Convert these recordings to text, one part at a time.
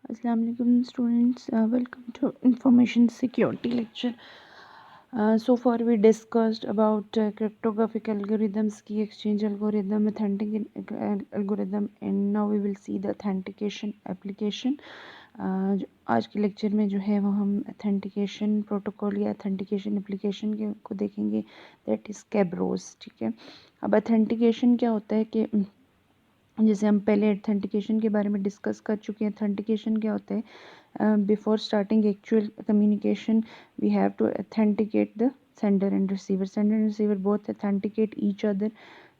अस्सलाम वालेकुम students, welcome to information security lecture. So far we discussed about cryptographic algorithms, key exchange algorithm, authentication algorithm, and now we will see the authentication application. आज के lecture में जो है वो हम authentication protocol या authentication application को देखेंगे, that is Kerberos. ठीक है. अब authentication क्या होता है कि जैसे हम पहले ऑथेंटिकेशन के बारे में डिस्कस कर चुके हैं. ऑथेंटिकेशन क्या होता है? Before starting actual communication we have to authenticate the sender and receiver. Sender and receiver both authenticate each other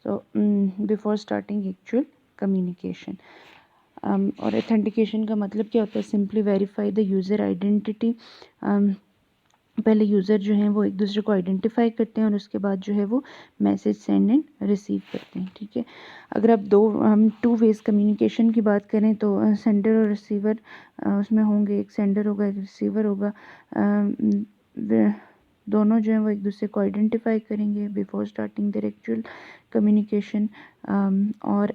so before starting actual communication. और ऑथेंटिकेशन का मतलब क्या होता है? Simply verify the user identity. पहले यूज़र जो हैं वो एक दूसरे को आइडेंटिफाई करते हैं और उसके बाद जो है वो मैसेज सेंड एंड रिसीव करते हैं. ठीक है. अगर आप हम टू वेज कम्युनिकेशन की बात करें तो सेंडर और रिसीवर उसमें होंगे. एक सेंडर होगा, एक रिसीवर होगा. दोनों जो हैं वो एक दूसरे को आइडेंटिफाई करेंगे before starting their actual communication. और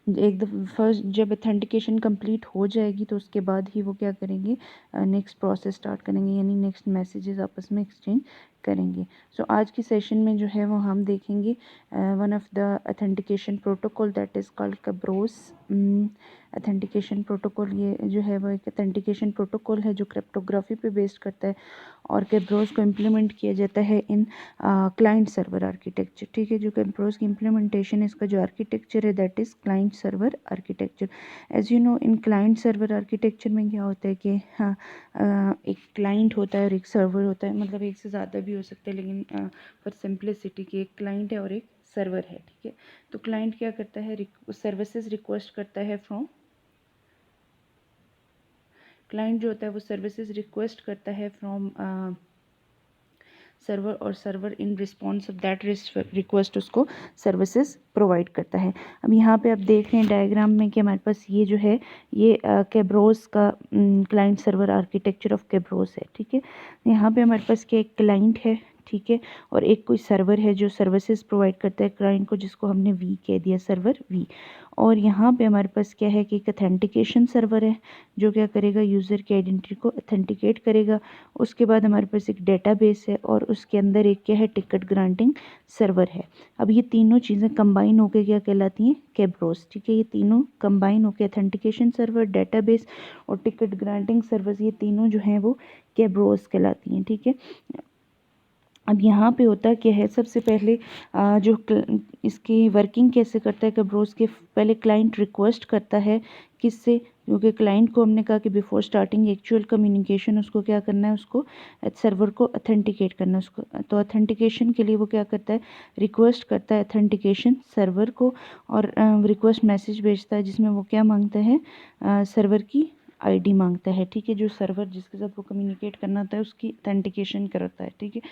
एक दफ़ा फर्स्ट जब ऑथेंटिकेशन कंप्लीट हो जाएगी तो उसके बाद ही वो क्या करेंगे, नेक्स्ट प्रोसेस स्टार्ट करेंगे, यानी नेक्स्ट मैसेजेस आपस में एक्सचेंज करेंगे. सो आज की सेशन में जो है वो हम देखेंगे one of the authentication protocol that is called Kerberos. Authentication protocol ये जो है वो एक ऑथेंटिकेशन प्रोटोकॉल है जो क्रिप्टोग्राफी पे बेस्ड करता है और Kerberos को इम्प्लीमेंट किया जाता है इन क्लाइंट सर्वर आर्किटेक्चर. ठीक है. जो Kerberos की इम्प्लीमेंटेशन है, इसका जो आर्किटेक्चर है that is client server architecture. As you know in client server architecture में क्या होता है कि हाँ, एक क्लाइंट होता है और एक सर्वर होता है. मतलब एक से ज़्यादा भी हो सकता है, लेकिन फॉर सिंपलिसिटी की एक क्लाइंट है और एक सर्वर है. ठीक है. तो क्लाइंट क्या करता है, सर्विसेज रिक्वेस्ट करता है फ्रॉम क्लाइंट जो होता है वो सर्विसेज रिक्वेस्ट करता है फ्रॉम सर्वर और server in response of that request उसको सर्विसेज प्रोवाइड करता है. अब यहाँ पे आप देख रहे हैं डायग्राम में कि हमारे पास ये जो है ये Kerberos का client server architecture of Kerberos है. ठीक है. यहाँ पे हमारे पास क्या एक क्लाइंट है. ठीक है. और एक कोई सर्वर है जो सर्विसेज प्रोवाइड करता है क्लाइंट को, जिसको हमने वी कह दिया, सर्वर वी. और यहाँ पे हमारे पास क्या है कि एक ऑथेंटिकेशन सर्वर है जो क्या करेगा, यूज़र की आइडेंटिटी को ऑथेंटिकेट करेगा. उसके बाद हमारे पास एक डेटाबेस है और उसके अंदर एक क्या है, टिकट ग्रांटिंग सर्वर है. अब ये तीनों चीज़ें कंबाइन होकर क्या कहलाती हैं, Kerberos. ठीक है. ये तीनों कंबाइन होकर ऑथेंटिकेशन सर्वर, डेटाबेस और टिकट ग्रांटिंग सर्वर, ये तीनों जो हैं वो Kerberos कहलाती हैं. ठीक है. अब यहाँ पे होता क्या है, सबसे पहले जो इसकी वर्किंग कैसे करता है Kerberos के, पहले क्लाइंट रिक्वेस्ट करता है किससे, क्योंकि क्लाइंट को हमने कहा कि बिफोर स्टार्टिंग एक्चुअल कम्युनिकेशन उसको क्या करना है, उसको सर्वर को ऑथेंटिकेट करना है उसको. तो ऑथेंटिकेशन के लिए वो क्या करता है, रिक्वेस्ट करता है ऑथेंटिकेशन सर्वर को और रिक्वेस्ट मैसेज भेजता है जिसमें वो क्या मांगता है, सर्वर की आईडी मांगता है. ठीक है. जो सर्वर जिसके साथ वो कम्युनिकेट करना होता है उसकी ऑथेंटिकेशन करता है. ठीक है.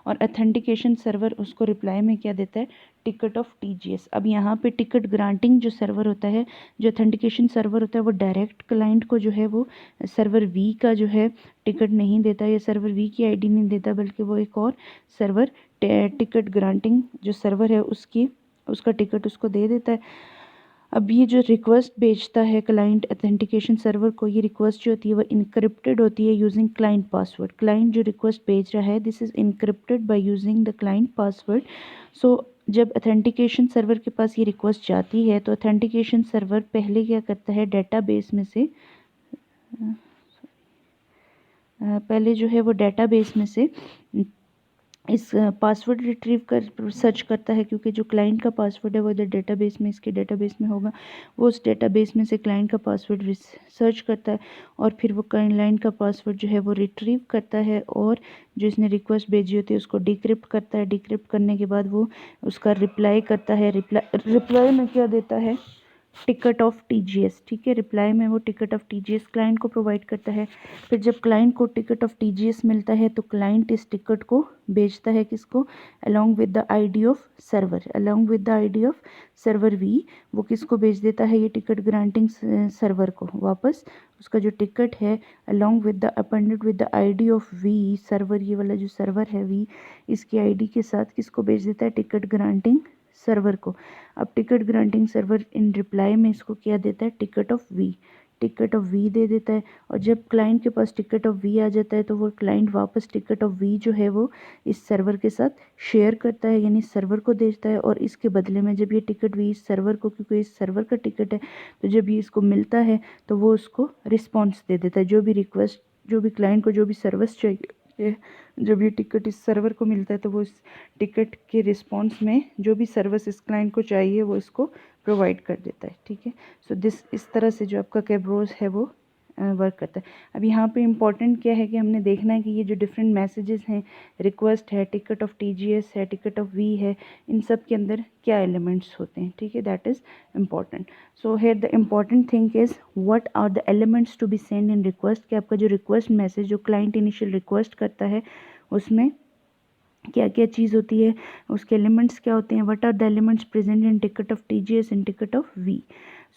और ऑथेंटिकेशन सर्वर उसको रिप्लाई में क्या देता है, टिकट ऑफ टीजीएस. अब यहाँ पे टिकट ग्रांटिंग जो सर्वर होता है, जो ऑथेंटिकेशन सर्वर होता है, वो डायरेक्ट क्लाइंट को जो है वो सर्वर वी का जो है टिकट नहीं देता या सर्वर वी की आईडी नहीं देता, बल्कि वो एक और सर्वर टिकट ग्रांटिंग जो सर्वर है उसका टिकट उसको दे देता है. अब ये जो रिक्वेस्ट भेजता है क्लाइंट ऑथेंटिकेशन सर्वर को, ये रिक्वेस्ट जो होती है वो इनक्रिप्टेड होती है यूजिंग क्लाइंट पासवर्ड. क्लाइंट जो रिक्वेस्ट भेज रहा है, this is encrypted by using the client password. So जब ऑथेंटिकेशन सर्वर के पास ये रिक्वेस्ट जाती है तो ऑथेंटिकेशन सर्वर पहले क्या करता है, डेटाबेस में से पहले जो है वो डेटाबेस में से इस पासवर्ड रिट्रीव कर सर्च करता है, क्योंकि जो क्लाइंट का पासवर्ड है वो इधर डेटाबेस में, इसके डेटाबेस में होगा. वो उस डेटाबेस में से क्लाइंट का पासवर्ड सर्च करता है और फिर वो क्लाइंट का पासवर्ड जो है वो रिट्रीव करता है और जो इसने रिक्वेस्ट भेजी होती है उसको डिक्रिप्ट करता है. डिक्रिप्ट करने के बाद वो उसका रिप्लाई करता है. रिप्लाई में क्या देता है, टिकट ऑफ टीजीएस. ठीक है. रिप्लाई में वो टिकट ऑफ टीजीएस क्लाइंट को प्रोवाइड करता है. फिर जब क्लाइंट को टिकट ऑफ टीजीएस मिलता है तो क्लाइंट इस टिकट को भेजता है किसको, along with the ID of server, along with the ID of server V. वो किसको भेज देता है, ये टिकट ग्रांटिंग सर्वर को वापस उसका जो टिकट है along with the appended with the ID of V server, ये वाला जो सर्वर है वी, इसकी आईडी के साथ किसको भेज देता है, टिकट ग्रांटिंग सर्वर को। अब टिकट ग्रांटिंग सर्वर इन रिप्लाई में इसको क्या देता है, टिकट ऑफ वी दे देता है। और जब क्लाइंट के पास टिकट ऑफ वी आ जाता है तो वो क्लाइंट वापस टिकट ऑफ वी जो है वो इस सर्वर के साथ शेयर करता है, यानी सर्वर को देता है। और इसके बदले में जब ये टिकट वी इस सर्वर को, क्योंकि इस सर्वर का टिकट है, तो जब ये इसको मिलता है तो वो उसको रिस्पॉन्स दे देता है। जो भी क्लाइंट को जो भी सर्विस चाहिए, जब ये टिकट इस सर्वर को मिलता है तो वो इस टिकट के रिस्पॉन्स में जो भी सर्विस इस क्लाइंट को चाहिए वो इसको प्रोवाइड कर देता है। ठीक है, सो इस तरह से जो आपका कैब्रोज है वो वर्क करता है। अब यहाँ पे इम्पॉर्टेंट क्या है कि हमने देखना है कि ये जो डिफरेंट मैसेजेस हैं, रिक्वेस्ट है, टिकट ऑफ टीजीएस है, टिकट ऑफ वी है, इन सब के अंदर क्या एलिमेंट्स होते हैं। ठीक है, that is important. So here the important thing is what are the elements to be send in request, कि आपका जो रिक्वेस्ट मैसेज जो क्लाइंट इनिशियल रिक्वेस्ट करता है उसमें क्या क्या चीज़ होती है, उसके एलिमेंट्स क्या होते हैं। What are the elements present in ticket of TGS and ticket of V.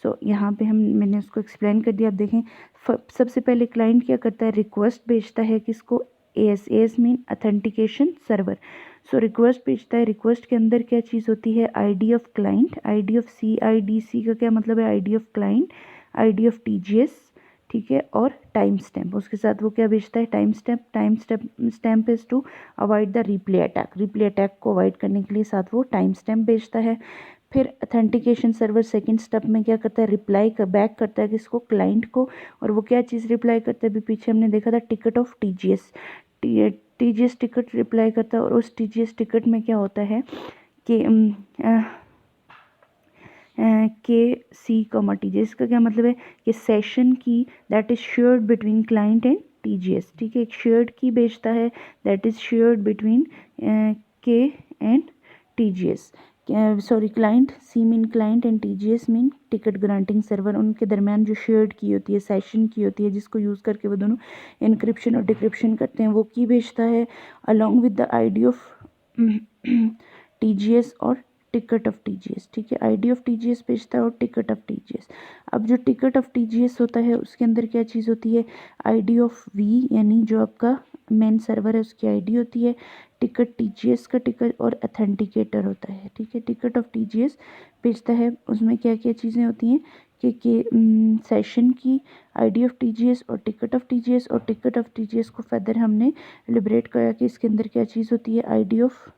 So यहाँ पे मैंने उसको एक्सप्लेन कर दिया। आप देखें, सबसे पहले क्लाइंट क्या करता है, रिक्वेस्ट भेजता है किसको, as mean authentication server. So request भेजता है, रिक्वेस्ट के अंदर क्या चीज़ होती है, ID of client, ID of CIDC का क्या मतलब है, ID of client, ID of TGS, ठीक है, और टाइम स्टैम्प। उसके साथ वो क्या भेजता है, time stamp is to avoid the replay attack को अवॉइड करने के लिए साथ वो टाइम स्टैम्प भेजता है। फिर अथेंटिकेशन सर्वर सेकंड स्टेप में क्या करता है, रिप्लाई बैक करता है किसको, क्लाइंट को। और वो क्या चीज़ रिप्लाई करता है, अभी पीछे हमने देखा था, ticket of TGS ticket reply करता है। और उस टीजीएस टिकट में क्या होता है कि KC, इसका क्या मतलब है कि सेशन की that is shared between client and TGS. ठीक है, एक शेयर्ड की भेजता है दैट इज शेयर्ड बिटवीन के and TGS, sorry client, C mean client and TGS mean ticket granting server. उनके दरमियान जो शेयर्ड की होती है, सेशन की होती है, जिसको यूज़ करके वो दोनों इनक्रिप्शन और डिक्रिप्शन करते हैं, वो की भेजता है along with the ID of TGS और टिकट ऑफ टीजीएस। ठीक है, आईडी ऑफ टीजीएस भेजता है और टिकट ऑफ टीजीएस। अब जो टिकट ऑफ टीजीएस होता है उसके अंदर क्या चीज़ होती है, आईडी ऑफ वी, यानी जो आपका मेन सर्वर है उसकी आईडी होती है, टिकट टीजीएस का टिकट और अथेंटिकेटर होता है। ठीक है, टिकट ऑफ टीजीएस भेजता है, उसमें क्या क्या चीज़ें होती हैं कि सेशन की, आईडी ऑफ टीजीएस और टिकट ऑफ टीजीएस। और टिकट ऑफ टीजीएस को फर्दर हमने लिबरेट किया कि इसके अंदर क्या चीज़ होती है, आईडी ऑफ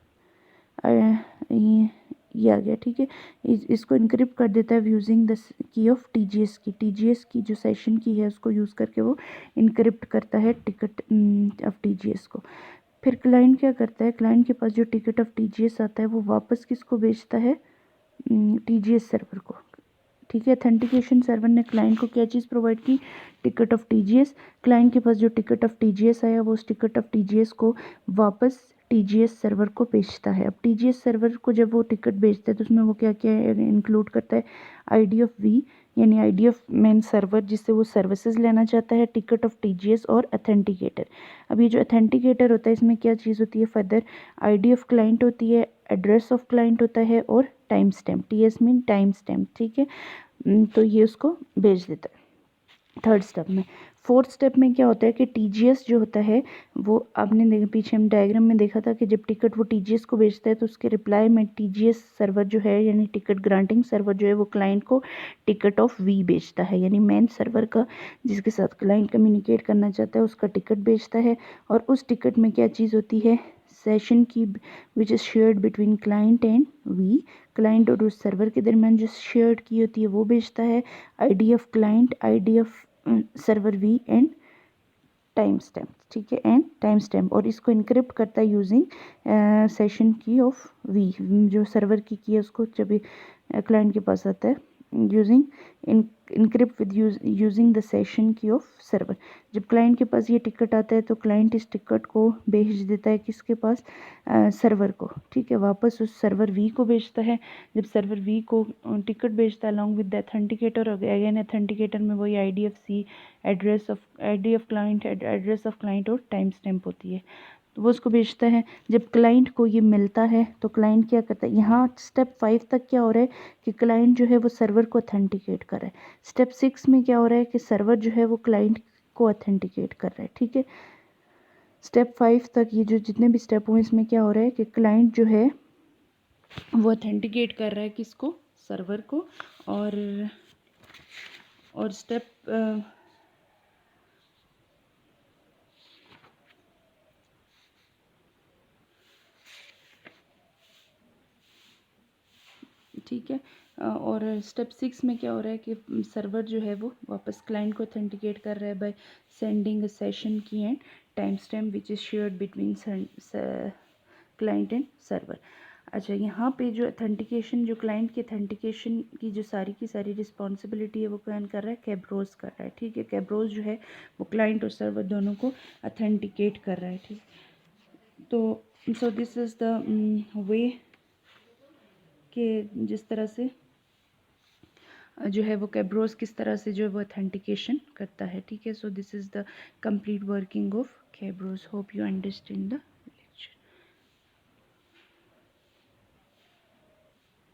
ये आ गया। ठीक है, इसको इनक्रिप्ट कर देता है using the key of TGS की जो सेशन की है उसको यूज़ करके वो इनक्रिप्ट करता है टिकट ऑफ टीजीएस को। फिर क्लाइंट क्या करता है, क्लाइंट के पास जो टिकट ऑफ टीजीएस आता है वो वापस किसको भेजता है, टीजीएस सर्वर को। ठीक है, अथेंटिकेशन सर्वर ने क्लाइंट को क्या चीज़ प्रोवाइड की, टिकट ऑफ टीजीएस। क्लाइंट के पास जो टिकट ऑफ टीजीएस आया वो उस टिकट ऑफ टीजीएस को वापस टीजीएस सर्वर को भेजता है। अब टीजीएस सर्वर को जब वो टिकट भेजता है तो उसमें वो क्या क्या इंक्लूड करता है, आईडी ऑफ वी, यानी आईडी ऑफ मेन सर्वर जिससे वो सर्विसेज लेना चाहता है, टिकट ऑफ टीजीएस और अथेंटिकेटर। अब ये जो अथेंटिकेटर होता है इसमें क्या चीज़ होती है, फर्दर आईडी ऑफ क्लाइंट होती है, एड्रेस ऑफ क्लाइंट होता है और time stamp, TS mean time stamp. ठीक है, तो ये उसको भेज देता है थर्ड स्टेप में। फोर्थ स्टेप में क्या होता है कि टीजीएस जो होता है वो आपने देखा पीछे हम डायग्राम में देखा था कि जब टिकट वो टीजीएस को भेजता है तो उसके रिप्लाई में टीजीएस सर्वर जो है यानी टिकट ग्रांटिंग सर्वर जो है वो क्लाइंट को टिकट ऑफ वी भेजता है, यानी मेन सर्वर का जिसके साथ क्लाइंट कम्युनिकेट करना चाहता है उसका टिकट भेजता है। और उस टिकट में क्या चीज़ होती है, सेशन की which is shared between client and V, client और उस सर्वर के दरमियान जो शेयर्ड की होती है वो भेजता है, ID of client, ID of server V and time stamp. ठीक है, एंड टाइम स्टैम्प, और इसको इनक्रिप्ट करता है यूजिंग सेशन की ऑफ वी, जो सर्वर की है उसको जब क्लाइंट के पास आता है using encrypt with using the session की ऑफ सर्वर। जब क्लाइंट के पास ये टिकट आता है तो क्लाइंट इस टिकट को भेज देता है किसके पास, सर्वर को। ठीक है, वापस उस सर्वर वी को भेजता है। जब सर्वर वी को टिकट भेजता है along with the authenticator, again authenticator में वही ID of C, address of client और टाइम स्टैम्प होती है, तो वो उसको भेजता है। जब क्लाइंट को ये मिलता है तो क्लाइंट क्या करता है, यहाँ स्टेप 5 तक क्या हो रहा है कि क्लाइंट जो है वो सर्वर को अथेंटिकेट कर रहा है। स्टेप 6 में क्या हो रहा है कि सर्वर जो है वो क्लाइंट को अथेंटिकेट कर रहा है। ठीक है, स्टेप 5 तक ये जो जितने भी स्टेप हुए इसमें क्या हो रहा है कि क्लाइंट जो है वो ऑथेंटिकेट कर रहा है किसको, सर्वर को। और स्टेप ठीक है। और स्टेप 6 में क्या हो रहा है कि सर्वर जो है वो वापस क्लाइंट को ऑथेंटिकेट कर रहा है बाय सेंडिंग अ सेशन की and time stamp which is shared between client and server. अच्छा, यहाँ पे जो ऑथेंटिकेशन, जो क्लाइंट की ऑथेंटिकेशन की जो सारी की सारी रिस्पॉन्सिबिलिटी है वो कौन कर रहा है, कैब्रोस कर रहा है। ठीक है, कैब्रोस जो है वो क्लाइंट और सर्वर दोनों को ऑथेंटिकेट कर रहा है। ठीक, तो सो दिस इज़ द वे कि जिस तरह से जो है वो कैब्रोस किस तरह से जो है वो ऑथेंटिकेशन करता है। ठीक है, so this is the complete working of Kerberos. Hope you understand the